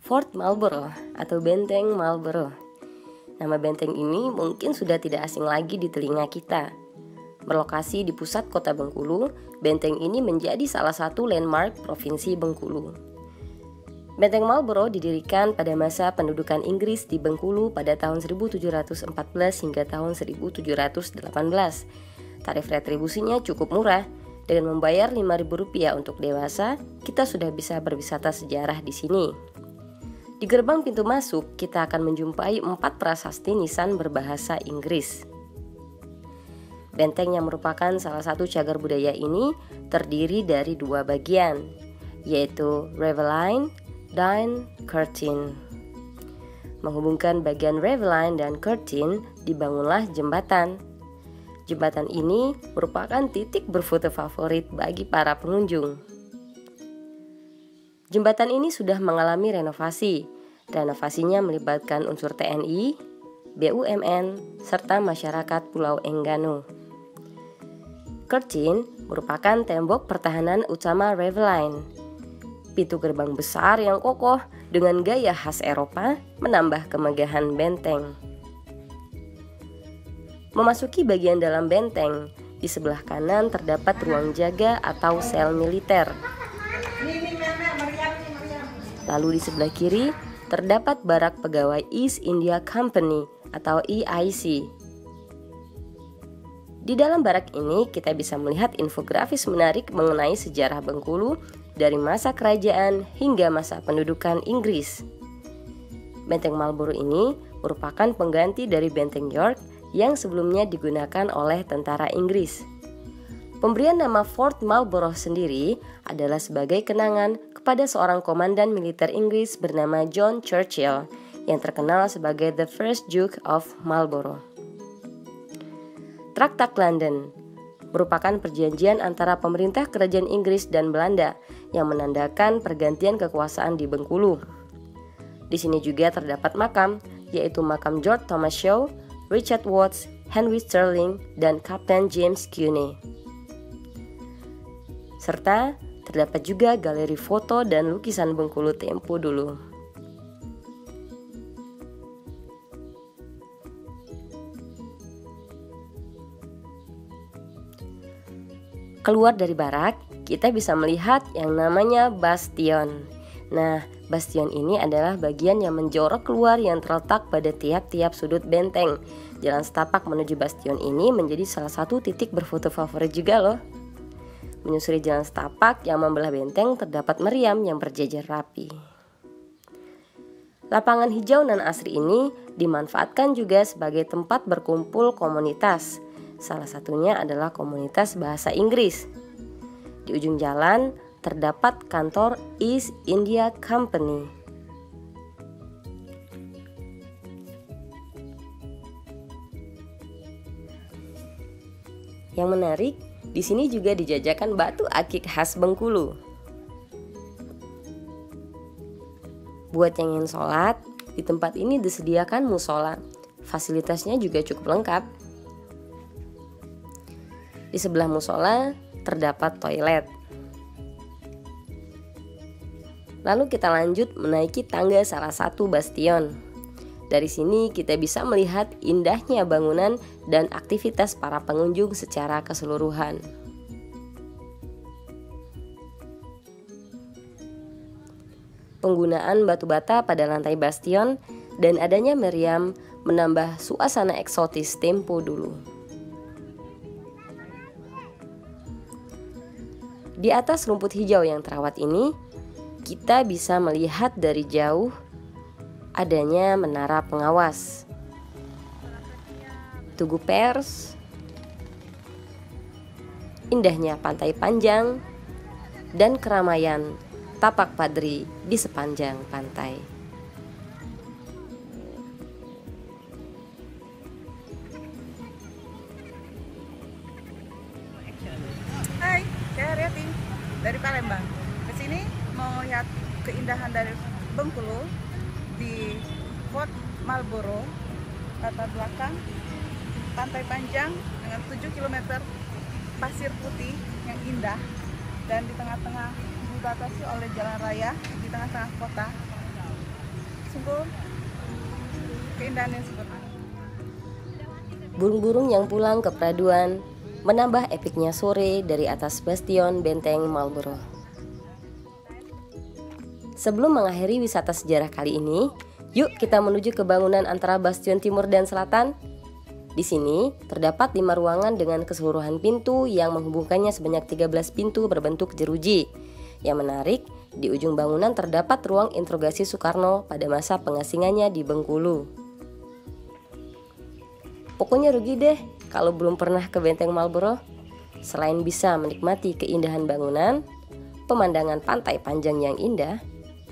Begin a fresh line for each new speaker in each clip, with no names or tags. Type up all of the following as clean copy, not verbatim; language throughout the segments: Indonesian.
Fort Marlborough atau Benteng Marlborough. Nama benteng ini mungkin sudah tidak asing lagi di telinga kita. Berlokasi di pusat kota Bengkulu, benteng ini menjadi salah satu landmark Provinsi Bengkulu. Benteng Marlborough didirikan pada masa pendudukan Inggris di Bengkulu pada tahun 1714 hingga tahun 1718. Tarif retribusinya cukup murah. Dengan membayar Rp5.000 untuk dewasa, kita sudah bisa berwisata sejarah di sini. Di gerbang pintu masuk, kita akan menjumpai 4 prasasti nisan berbahasa Inggris. Benteng yang merupakan salah satu cagar budaya ini terdiri dari 2 bagian, yaitu Ravelin dan Curtin. Menghubungkan bagian Ravelin dan Curtin dibangunlah jembatan. Jembatan ini merupakan titik berfoto favorit bagi para pengunjung. Jembatan ini sudah mengalami renovasi. Renovasinya melibatkan unsur TNI, BUMN, serta masyarakat Pulau Enggano. Curtin merupakan tembok pertahanan utama Ravelin. Pintu gerbang besar yang kokoh dengan gaya khas Eropa menambah kemegahan benteng. Memasuki bagian dalam benteng, di sebelah kanan terdapat ruang jaga atau sel militer. Lalu di sebelah kiri terdapat barak pegawai East India Company atau EIC. Di dalam barak ini kita bisa melihat infografis menarik mengenai sejarah Bengkulu dari masa kerajaan hingga masa pendudukan Inggris. Benteng Marlborough ini merupakan pengganti dari Benteng York yang sebelumnya digunakan oleh tentara Inggris. Pemberian nama Fort Marlborough sendiri adalah sebagai kenangan kepada seorang komandan militer Inggris bernama John Churchill yang terkenal sebagai The First Duke of Marlborough. Traktat London merupakan perjanjian antara pemerintah kerajaan Inggris dan Belanda yang menandakan pergantian kekuasaan di Bengkulu. Di sini juga terdapat makam, yaitu makam George Thomas Shaw, Richard Watts, Henry Sterling, dan Kapten James Cuney. Serta terdapat juga galeri foto dan lukisan Bengkulu tempo dulu. Keluar dari barak, kita bisa melihat yang namanya bastion. Nah, bastion ini adalah bagian yang menjorok keluar yang terletak pada tiap-tiap sudut benteng. Jalan setapak menuju bastion ini menjadi salah satu titik berfoto favorit juga loh. Menyusuri jalan setapak yang membelah benteng terdapat meriam yang berjajar rapi. Lapangan hijau nan asri ini dimanfaatkan juga sebagai tempat berkumpul komunitas. Salah satunya adalah komunitas bahasa Inggris. Di ujung jalan terdapat kantor East India Company. Yang menarik, di sini juga dijajakan batu akik khas Bengkulu. Buat yang ingin sholat, di tempat ini disediakan musola. Fasilitasnya juga cukup lengkap. Di sebelah musola terdapat toilet. Lalu kita lanjut menaiki tangga salah satu bastion. Dari sini kita bisa melihat indahnya bangunan dan aktivitas para pengunjung secara keseluruhan. Penggunaan batu bata pada lantai bastion dan adanya meriam menambah suasana eksotis tempo dulu. Di atas rumput hijau yang terawat ini, kita bisa melihat dari jauh adanya menara pengawas, tugu pers, indahnya pantai panjang, dan keramaian tapak padri di sepanjang pantai.
Hai, saya Reti dari Palembang. Kesini mau lihat keindahan dari Bengkulu di Fort Marlborough. Latar belakang pantai panjang dengan 7 km pasir putih yang indah, dan di tengah-tengah dibatasi oleh jalan raya di tengah-tengah kota. sungguh keindahan yang sempurna.
Burung-burung yang pulang ke Praduan menambah epiknya sore dari atas bastion Benteng Marlborough. Sebelum mengakhiri wisata sejarah kali ini, yuk kita menuju ke bangunan antara bastion timur dan selatan. Di sini terdapat 5 ruangan dengan keseluruhan pintu yang menghubungkannya sebanyak 13 pintu berbentuk jeruji. Yang menarik, di ujung bangunan terdapat ruang interogasi Soekarno pada masa pengasingannya di Bengkulu. Pokoknya rugi deh kalau belum pernah ke Benteng Marlborough. Selain bisa menikmati keindahan bangunan, pemandangan pantai panjang yang indah,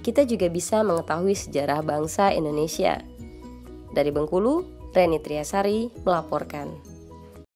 kita juga bisa mengetahui sejarah bangsa Indonesia. Dari Bengkulu, Reni Triasari melaporkan.